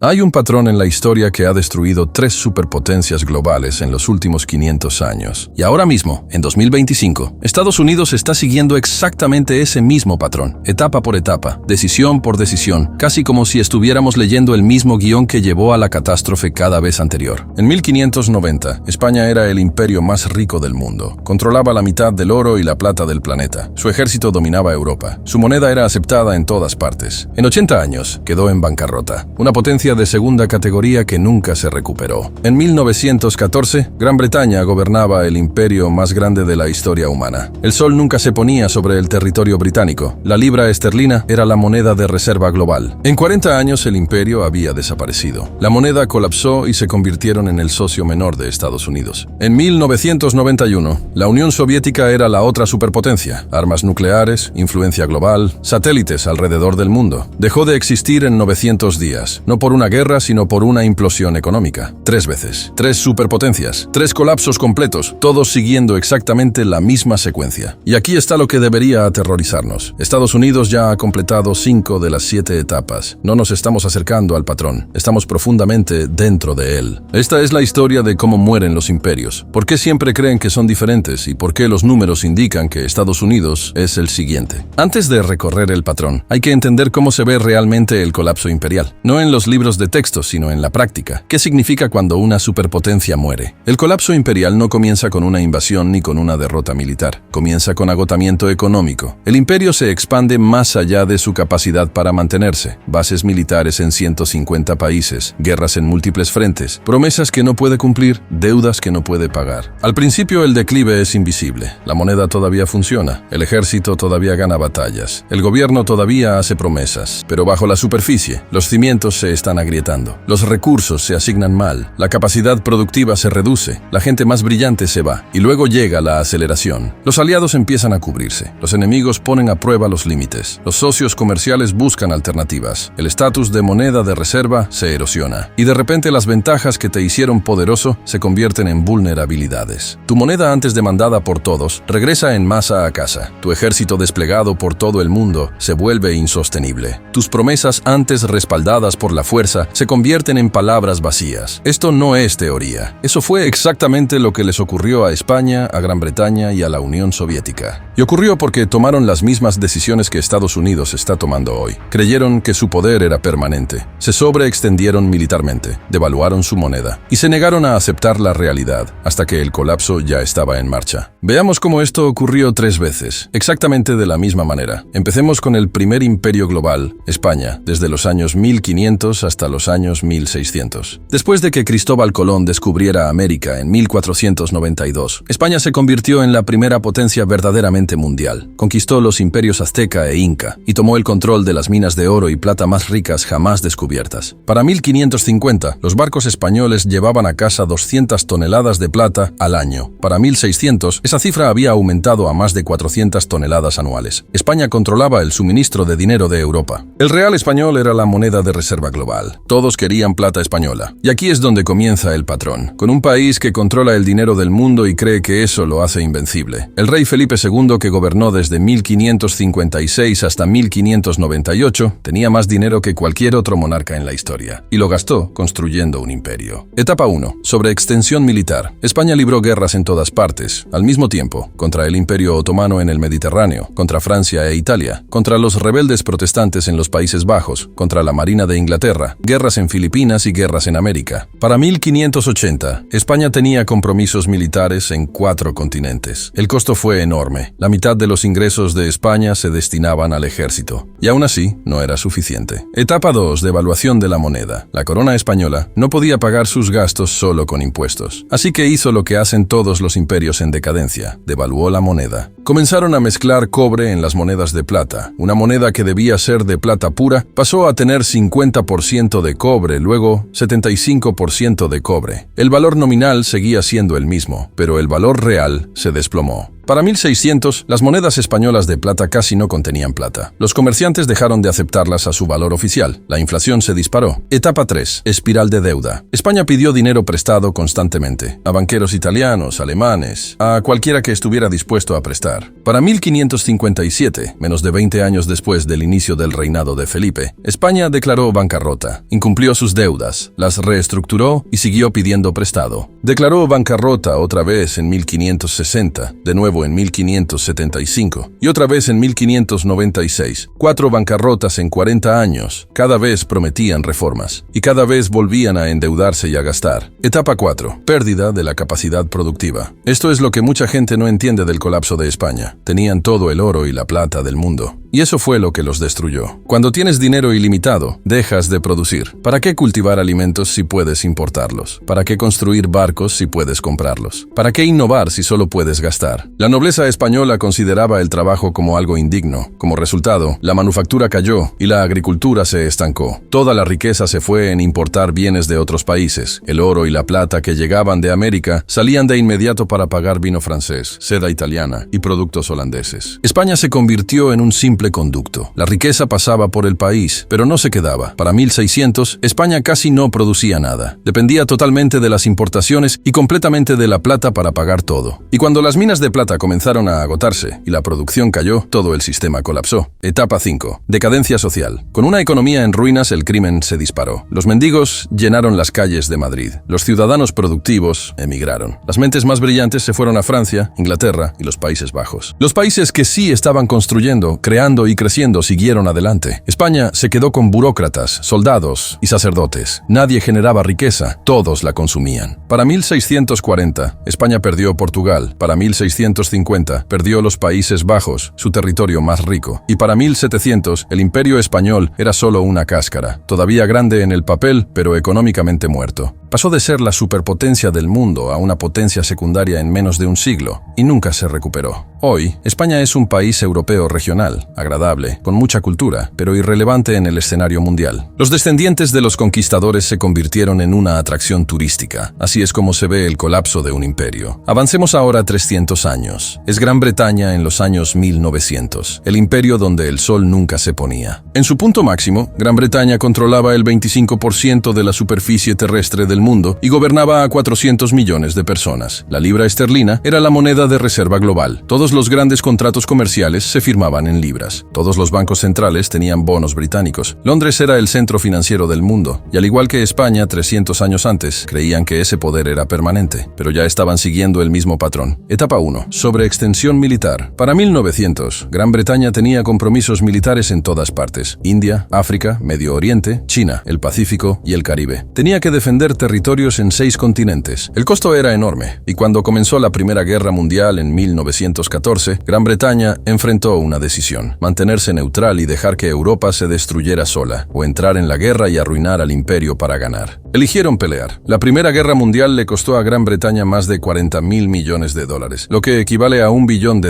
Hay un patrón en la historia que ha destruido 3 superpotencias globales en los últimos 500 años. Y ahora mismo, en 2025, Estados Unidos está siguiendo exactamente ese mismo patrón, etapa por etapa, decisión por decisión, casi como si estuviéramos leyendo el mismo guión que llevó a la catástrofe cada vez anterior. En 1590, España era el imperio más rico del mundo. Controlaba la mitad del oro y la plata del planeta. Su ejército dominaba Europa. Su moneda era aceptada en todas partes. En 80 años, quedó en bancarrota. Una potencia de segunda categoría que nunca se recuperó. En 1914, Gran Bretaña gobernaba el imperio más grande de la historia humana. El sol nunca se ponía sobre el territorio británico. La libra esterlina era la moneda de reserva global. En 40 años el imperio había desaparecido. La moneda colapsó y se convirtieron en el socio menor de Estados Unidos. En 1991, la Unión Soviética era la otra superpotencia. Armas nucleares, influencia global, satélites alrededor del mundo. Dejó de existir en 900 días. No por una guerra, sino por una implosión económica. 3 veces. 3 superpotencias. 3 colapsos completos, todos siguiendo exactamente la misma secuencia. Y aquí está lo que debería aterrorizarnos. Estados Unidos ya ha completado 5 de las 7 etapas. No nos estamos acercando al patrón. Estamos profundamente dentro de él. Esta es la historia de cómo mueren los imperios. ¿Por qué siempre creen que son diferentes y por qué los números indican que Estados Unidos es el siguiente? Antes de recorrer el patrón, hay que entender cómo se ve realmente el colapso imperial. No en los libros de texto, sino en la práctica. ¿Qué significa cuando una superpotencia muere? El colapso imperial no comienza con una invasión ni con una derrota militar. Comienza con agotamiento económico. El imperio se expande más allá de su capacidad para mantenerse. Bases militares en 150 países, guerras en múltiples frentes, promesas que no puede cumplir, deudas que no puede pagar. Al principio el declive es invisible. La moneda todavía funciona. El ejército todavía gana batallas. El gobierno todavía hace promesas. Pero bajo la superficie, los cimientos se están agrietando. Los recursos se asignan mal, la capacidad productiva se reduce, la gente más brillante se va, y luego llega la aceleración. Los aliados empiezan a cubrirse, los enemigos ponen a prueba los límites, los socios comerciales buscan alternativas, el estatus de moneda de reserva se erosiona, y de repente las ventajas que te hicieron poderoso se convierten en vulnerabilidades. Tu moneda antes demandada por todos regresa en masa a casa, tu ejército desplegado por todo el mundo se vuelve insostenible, tus promesas antes respaldadas por la fuerza se convierten en palabras vacías. Esto no es teoría. Eso fue exactamente lo que les ocurrió a España, a Gran Bretaña y a la Unión Soviética. Y ocurrió porque tomaron las mismas decisiones que Estados Unidos está tomando hoy. Creyeron que su poder era permanente. Se sobreextendieron militarmente, devaluaron su moneda y se negaron a aceptar la realidad hasta que el colapso ya estaba en marcha. Veamos cómo esto ocurrió 3 veces, exactamente de la misma manera. Empecemos con el primer imperio global, España, desde los años 1500 hasta los años 1600. Después de que Cristóbal Colón descubriera América en 1492, España se convirtió en la primera potencia verdaderamente mundial. Conquistó los imperios azteca e inca y tomó el control de las minas de oro y plata más ricas jamás descubiertas. Para 1550, los barcos españoles llevaban a casa 200 toneladas de plata al año. Para 1600, esa cifra había aumentado a más de 400 toneladas anuales. España controlaba el suministro de dinero de Europa. El real español era la moneda de reserva global. Todos querían plata española. Y aquí es donde comienza el patrón. Con un país que controla el dinero del mundo y cree que eso lo hace invencible. El rey Felipe II, que gobernó desde 1556 hasta 1598, tenía más dinero que cualquier otro monarca en la historia. Y lo gastó construyendo un imperio. Etapa 1. Sobreextensión militar. España libró guerras en todas partes, al mismo tiempo, contra el Imperio Otomano en el Mediterráneo, contra Francia e Italia, contra los rebeldes protestantes en los Países Bajos, contra la Marina de Inglaterra, guerras en Filipinas y guerras en América. Para 1580, España tenía compromisos militares en 4 continentes. El costo fue enorme. La mitad de los ingresos de España se destinaban al ejército. Y aún así, no era suficiente. Etapa 2. Devaluación de la moneda. La corona española no podía pagar sus gastos solo con impuestos. Así que hizo lo que hacen todos los imperios en decadencia. Devaluó la moneda. Comenzaron a mezclar cobre en las monedas de plata. Una moneda que debía ser de plata pura pasó a tener 50% de cobre, luego 75% de cobre. El valor nominal seguía siendo el mismo, pero el valor real se desplomó. Para 1600, las monedas españolas de plata casi no contenían plata. Los comerciantes dejaron de aceptarlas a su valor oficial. La inflación se disparó. Etapa 3. Espiral de deuda. España pidió dinero prestado constantemente, a banqueros italianos, alemanes, a cualquiera que estuviera dispuesto a prestar. Para 1557, menos de 20 años después del inicio del reinado de Felipe, España declaró bancarrota, incumplió sus deudas, las reestructuró y siguió pidiendo prestado. Declaró bancarrota otra vez en 1560, de nuevo en 1575 y otra vez en 1596. 4 bancarrotas en 40 años. Cada vez prometían reformas y cada vez volvían a endeudarse y a gastar. Etapa 4. Pérdida de la capacidad productiva. Esto es lo que mucha gente no entiende del colapso de España. Tenían todo el oro y la plata del mundo. Y eso fue lo que los destruyó. Cuando tienes dinero ilimitado, dejas de producir. ¿Para qué cultivar alimentos si puedes importarlos? ¿Para qué construir barcos si puedes comprarlos? ¿Para qué innovar si solo puedes gastar? La nobleza española consideraba el trabajo como algo indigno. Como resultado, la manufactura cayó y la agricultura se estancó. Toda la riqueza se fue en importar bienes de otros países. El oro y la plata que llegaban de América salían de inmediato para pagar vino francés, seda italiana y productos holandeses. España se convirtió en un simple conducto. La riqueza pasaba por el país, pero no se quedaba. Para 1600, España casi no producía nada. Dependía totalmente de las importaciones y completamente de la plata para pagar todo. Y cuando las minas de plata comenzaron a agotarse y la producción cayó, todo el sistema colapsó. Etapa 5. Decadencia social. Con una economía en ruinas, el crimen se disparó. Los mendigos llenaron las calles de Madrid. Los ciudadanos productivos emigraron. Las mentes más brillantes se fueron a Francia, Inglaterra y los Países Bajos. Los países que sí estaban construyendo, creando y creciendo siguieron adelante. España se quedó con burócratas, soldados y sacerdotes. Nadie generaba riqueza, todos la consumían. Para 1640, España perdió Portugal. Para 1650, perdió los Países Bajos, su territorio más rico. Y para 1700, el Imperio Español era solo una cáscara, todavía grande en el papel, pero económicamente muerto. Pasó de ser la superpotencia del mundo a una potencia secundaria en menos de un siglo, y nunca se recuperó. Hoy, España es un país europeo regional, agradable, con mucha cultura, pero irrelevante en el escenario mundial. Los descendientes de los conquistadores se convirtieron en una atracción turística. Así es como se ve el colapso de un imperio. Avancemos ahora 300 años. Es Gran Bretaña en los años 1900, el imperio donde el sol nunca se ponía. En su punto máximo, Gran Bretaña controlaba el 25% de la superficie terrestre del mundo y gobernaba a 400 millones de personas. La libra esterlina era la moneda de reserva global. Todos los grandes contratos comerciales se firmaban en libras. Todos los bancos centrales tenían bonos británicos. Londres era el centro financiero del mundo, y al igual que España 300 años antes, creían que ese poder era permanente, pero ya estaban siguiendo el mismo patrón. Etapa 1. Sobreextensión militar. Para 1900, Gran Bretaña tenía compromisos militares en todas partes: India, África, Medio Oriente, China, el Pacífico y el Caribe. Tenía que defender territorios en 6 continentes. El costo era enorme, y cuando comenzó la Primera Guerra Mundial en 1914, Gran Bretaña enfrentó una decisión: mantenerse neutral y dejar que Europa se destruyera sola, o entrar en la guerra y arruinar al imperio para ganar. Eligieron pelear. La Primera Guerra Mundial le costó a Gran Bretaña más de 40.000 millones de dólares, lo que equivale a $1 billón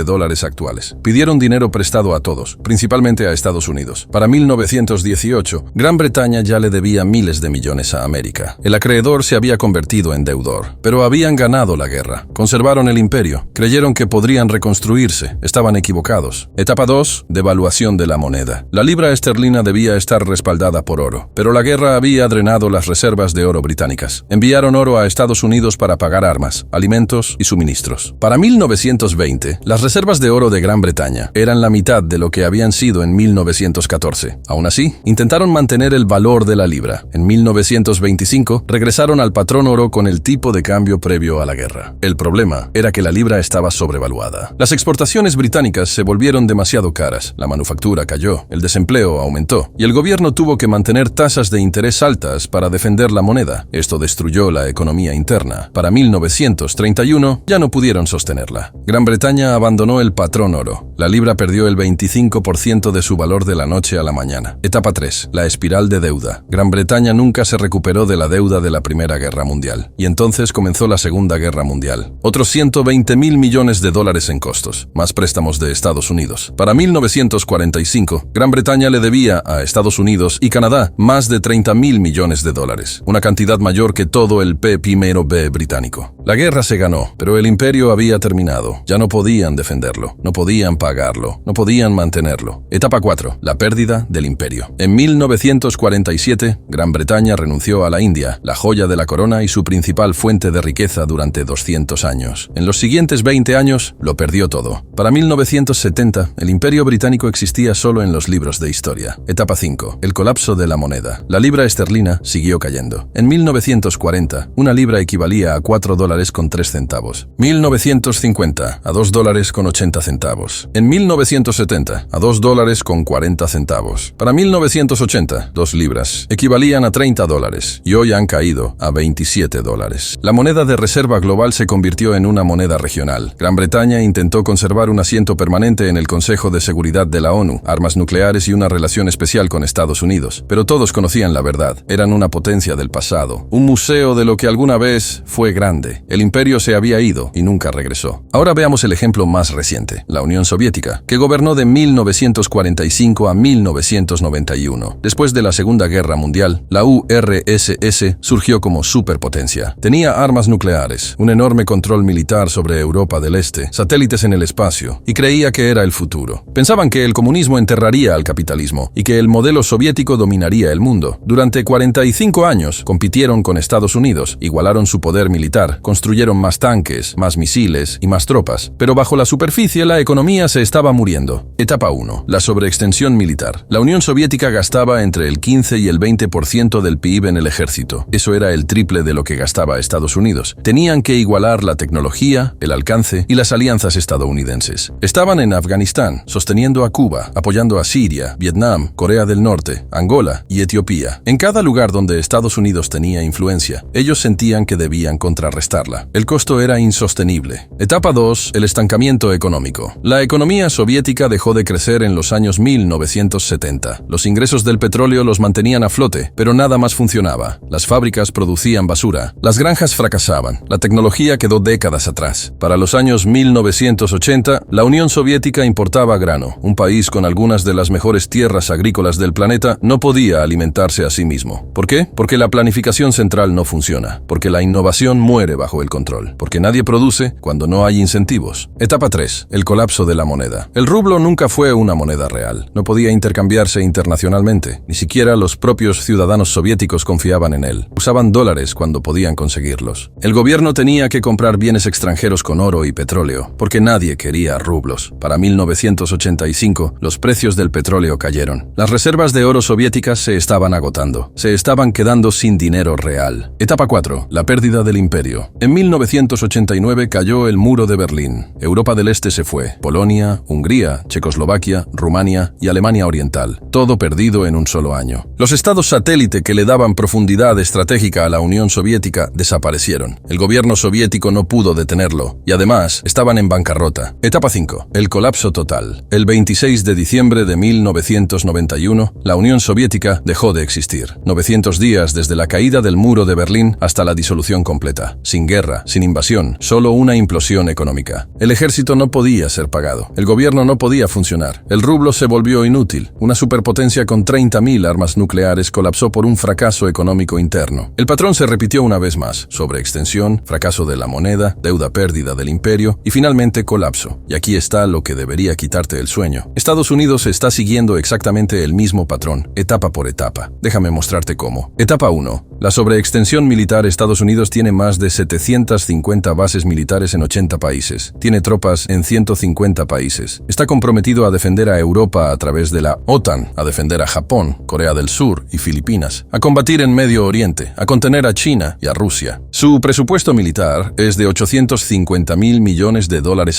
actuales. Pidieron dinero prestado a todos, principalmente a Estados Unidos. Para 1918, Gran Bretaña ya le debía miles de millones a América. El acreedor se había convertido en deudor, pero habían ganado la guerra. Conservaron el imperio. Creyeron que podrían reconstruirse. Estaban equivocados. Etapa 2. Devaluación de la moneda. La libra esterlina debía estar respaldada por oro, pero la guerra había drenado las reservas de oro británicas. Enviaron oro a Estados Unidos para pagar armas, alimentos y suministros. Para 1920, las reservas de oro de Gran Bretaña eran la mitad de lo que habían sido en 1914. Aún así, intentaron mantener el valor de la libra. En 1925, regresaron al patrón oro con el tipo de cambio previo a la guerra. El problema era que la libra estaba sobrevaluada. Las exportaciones británicas se volvieron demasiado caras, la manufactura cayó, el desempleo aumentó, y el gobierno tuvo que mantener tasas de interés altas para defender la moneda. Esto destruyó la economía interna. Para 1931, ya no pudieron sostenerla. Gran Bretaña abandonó el patrón oro. La libra perdió el 25% de su valor de la noche a la mañana. Etapa 3. La espiral de deuda. Gran Bretaña nunca se recuperó de la deuda de la Primera Guerra Mundial, y entonces comenzó la Segunda Guerra Mundial. Otros $120.000 millones en costos. costos, más préstamos de Estados Unidos. Para 1945, Gran Bretaña le debía a Estados Unidos y Canadá más de 30.000 millones de dólares, una cantidad mayor que todo el PIB británico. La guerra se ganó, pero el imperio había terminado. Ya no podían defenderlo, no podían pagarlo, no podían mantenerlo. Etapa 4. La pérdida del imperio. En 1947, Gran Bretaña renunció a la India, la joya de la corona y su principal fuente de riqueza durante 200 años. En los siguientes 20 años, lo perdió todo. Para 1970, el imperio británico existía solo en los libros de historia. Etapa 5. El colapso de la moneda. La libra esterlina siguió cayendo. En 1940, una libra equivalía a $4.03. 1950, a $2.80. En 1970, a $2.40. Para 1980, 2 libras equivalían a $30 y hoy han caído a $27. La moneda de reserva global se convirtió en una moneda regional. Gran Bretaña intentó conservar un asiento permanente en el Consejo de Seguridad de la ONU, armas nucleares y una relación especial con Estados Unidos. Pero todos conocían la verdad. Eran una potencia del pasado, un museo de lo que alguna vez fue grande. El imperio se había ido y nunca regresó. Ahora veamos el ejemplo más reciente, la Unión Soviética, que gobernó de 1945 a 1991. Después de la Segunda Guerra Mundial, la URSS surgió como superpotencia. Tenía armas nucleares, un enorme control militar sobre Europa del Este, satélites en el espacio, y creía que era el futuro. Pensaban que el comunismo enterraría al capitalismo y que el modelo soviético dominaría el mundo. Durante 45 años compitieron con Estados Unidos, igualaron su poder militar, construyeron más tanques, más misiles y más tropas. Pero bajo la superficie la economía se estaba muriendo. Etapa 1. La sobreextensión militar. La Unión Soviética gastaba entre el 15 y el 20% del PIB en el ejército. Eso era el triple de lo que gastaba Estados Unidos. Tenían que igualar la tecnología, el alcance y las alianzas estadounidenses. Estaban en Afganistán, sosteniendo a Cuba, apoyando a Siria, Vietnam, Corea del Norte, Angola y Etiopía. En cada lugar donde Estados Unidos tenía influencia, ellos sentían que debían contrarrestarla. El costo era insostenible. Etapa 2. El estancamiento económico. La economía soviética dejó de crecer en los años 1970. Los ingresos del petróleo los mantenían a flote, pero nada más funcionaba. Las fábricas producían basura. Las granjas fracasaban. La tecnología quedó décadas atrás. Para los años 1980, la Unión Soviética importaba grano. Un país con algunas de las mejores tierras agrícolas del planeta no podía alimentarse a sí mismo. ¿Por qué? Porque la planificación central no funciona. Porque la innovación muere bajo el control. Porque nadie produce cuando no hay incentivos. Etapa 3. El colapso de la moneda. El rublo nunca fue una moneda real. No podía intercambiarse internacionalmente. Ni siquiera los propios ciudadanos soviéticos confiaban en él. Usaban dólares cuando podían conseguirlos. El gobierno tenía que comprar bienes extranjeros con oro y petróleo, porque nadie quería rublos. Para 1985, los precios del petróleo cayeron. Las reservas de oro soviéticas se estaban agotando. Se estaban quedando sin dinero real. Etapa 4. La pérdida del imperio. En 1989 cayó el muro de Berlín. Europa del Este se fue. Polonia, Hungría, Checoslovaquia, Rumania y Alemania Oriental. Todo perdido en un solo año. Los estados satélite que le daban profundidad estratégica a la Unión Soviética desaparecieron. El gobierno soviético no pudo detenerlo y además estaban en bancarrota. Etapa 5. El colapso total. El 26 de diciembre de 1991, la Unión Soviética dejó de existir. 900 días desde la caída del muro de Berlín hasta la disolución completa. Sin guerra, sin invasión, solo una implosión económica. El ejército no podía ser pagado. El gobierno no podía funcionar. El rublo se volvió inútil. Una superpotencia con 30.000 armas nucleares colapsó por un fracaso económico interno. El patrón se repitió una vez más. Sobreextensión, fracaso de la moneda, deuda pérdida del imperio y finalmente colapso. Y aquí está lo que debería quitarte el sueño. Estados Unidos está siguiendo exactamente el mismo patrón, etapa por etapa. Déjame mostrarte cómo. Etapa 1. La sobreextensión militar. Estados Unidos tiene más de 750 bases militares en 80 países. Tiene tropas en 150 países. Está comprometido a defender a Europa a través de la OTAN, a defender a Japón, Corea del Sur y Filipinas, a combatir en Medio Oriente, a contener a China y a Rusia. Su presupuesto militar es de $850.000 millones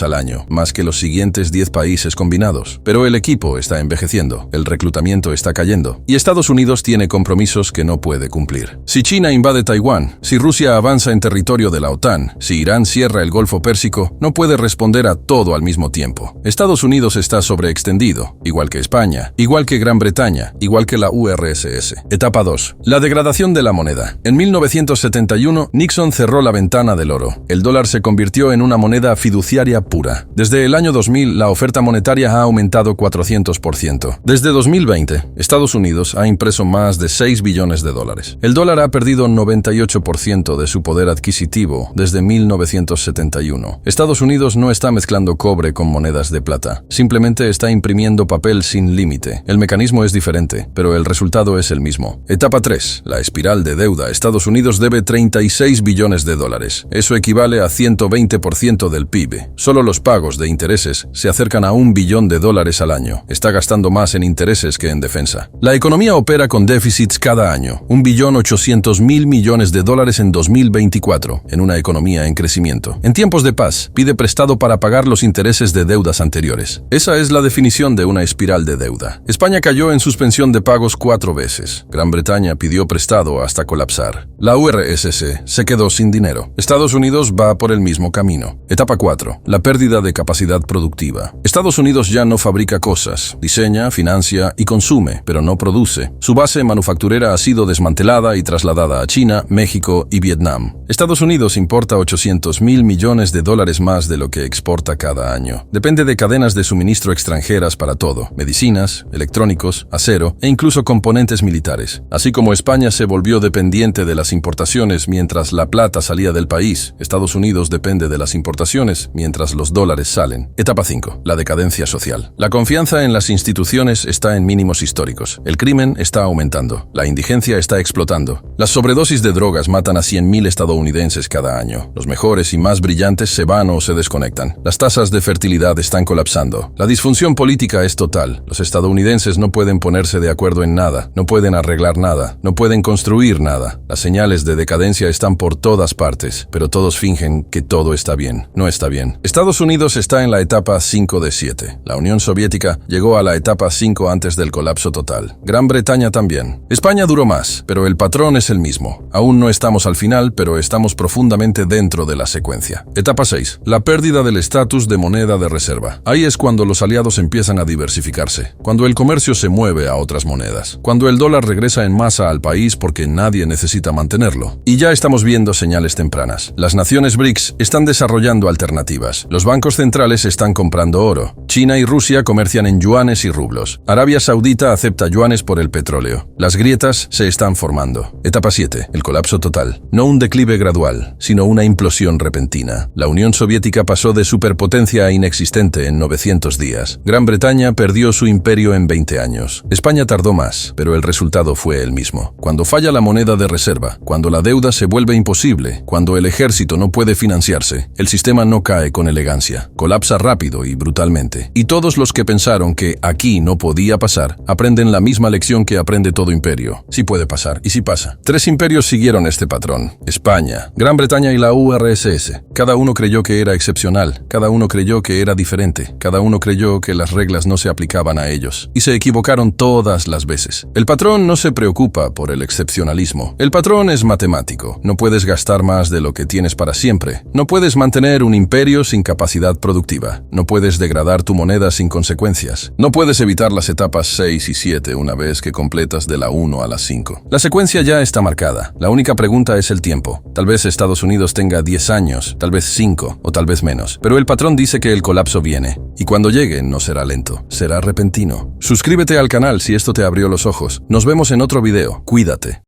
al año, más que los siguientes 10 países combinados. Pero el equipo está envejeciendo, el reclutamiento está cayendo, y Estados Unidos tiene compromisos que no puede cumplir. Si China invade Taiwán, si Rusia avanza en territorio de la OTAN, si Irán cierra el Golfo Pérsico, no puede responder a todo al mismo tiempo. Estados Unidos está sobreextendido, igual que España, igual que Gran Bretaña, igual que la URSS. Etapa 2. La degradación de la moneda. En 1971, Nixon cerró la ventana del oro. El dólar se convirtió en una moneda fiduciaria pura. Desde el año 2000, la oferta monetaria ha aumentado 400%. Desde 2020, Estados Unidos ha impreso más de 6 billones de dólares. El dólar ha perdido 98% de su poder adquisitivo desde 1971. Estados Unidos no está mezclando cobre con monedas de plata. Simplemente está imprimiendo papel sin límite. El mecanismo es diferente, pero el resultado es el mismo. Etapa 3. La espiral de deuda. Estados Unidos debe 36 billones de dólares. Eso equivale a 120% del PIB. Solo los pagos de intereses se acercan a $1 billón al año. Está gastando más en intereses que en defensa. La economía opera con déficits cada año. $1.8 billones en 2024, en una economía en crecimiento. En tiempos de paz, pide prestado para pagar los intereses de deudas anteriores. Esa es la definición de una espiral de deuda. España cayó en suspensión de pagos 4 veces. Gran Bretaña pidió prestado hasta colapsar. La URSS se quedó sin dinero. Estados Unidos va por el mismo camino. Etapa 4. La pérdida de capacidad productiva. Estados Unidos ya no fabrica cosas, diseña, financia y consume, pero no produce. Su base manufacturera ha sido desmantelada y trasladada a China, México y Vietnam. Estados Unidos importa $800 millones más de lo que exporta cada año. Depende de cadenas de suministro extranjeras para todo: medicinas, electrónicos, acero e incluso componentes militares. Así como España se volvió dependiente de las importaciones mientras la plata salía del país, Estados Unidos depende de las importaciones mientras los dólares salen. Etapa 5. La decadencia social. La confianza en las instituciones está en mínimos históricos. El crimen está aumentando. La indigencia está explotando. Las sobredosis de drogas matan a 100.000 estadounidenses cada año. Los mejores y más brillantes se van o se desconectan. Las tasas de fertilidad están colapsando. La disfunción política es total. Los estadounidenses no pueden ponerse de acuerdo en nada, no pueden arreglar nada, no pueden construir nada. Las señales de decadencia están por todas partes, pero todos fingen que todo está bien. No está bien. Estados Unidos está en la etapa 5 de 7. La Unión Soviética llegó a la etapa 5 antes del colapso total. Gran Bretaña también. España duró más, pero el patrón es el mismo. Aún no estamos al final, pero estamos profundamente dentro de la secuencia. Etapa 6. La pérdida del estatus de moneda de reserva. Ahí es cuando los aliados empiezan a diversificarse, cuando el comercio se mueve a otras monedas, cuando el dólar regresa en masa al país porque nadie necesita mantenerlo. Y ya estamos viendo señales tempranas. Las naciones BRICS están desarrollando alternativas. Los bancos centrales están comprando oro. China y Rusia comercian en yuanes y rublos. Arabia Saudita acepta yuanes por el petróleo. Las grietas se están formando. Etapa 7. El colapso total. No un declive gradual, sino una implosión repentina. La Unión Soviética pasó de superpotencia a inexistente en 900 días. Gran Bretaña perdió su imperio en 20 años. España tardó más, pero el resultado fue el mismo. Cuando falla la moneda de reserva, cuando la deuda se vuelve imposible, cuando el ejército no puede financiarse, el sistema no cae con elegancia, colapsa rápido y brutalmente. Y todos los que pensaron que aquí no podía pasar, aprenden la misma lección que aprende todo imperio. Sí puede pasar, y sí pasa. 3 imperios siguieron este patrón: España, Gran Bretaña y la URSS. Cada uno creyó que era excepcional, cada uno creyó que era diferente, cada uno creyó que las reglas no se aplicaban a ellos. Y se equivocaron todas las veces. El patrón no se preocupa por el excepcionalismo. El patrón es matemático. No puedes gastar más de lo que tienes para siempre. No puedes mantener un imperio sin capacidad productiva. No puedes degradar tu moneda sin consecuencias. No puedes evitar las etapas 6 y 7 una vez que completas de la 1 a la 5. La secuencia ya está marcada. La única pregunta es el tiempo. Tal vez Estados Unidos tenga 10 años, tal vez 5 o tal vez menos. Pero el patrón dice que el colapso viene. Y cuando llegue no será lento, será repentino. Suscríbete al canal si esto te abrió los ojos. Nos vemos en otro video. Cuídate.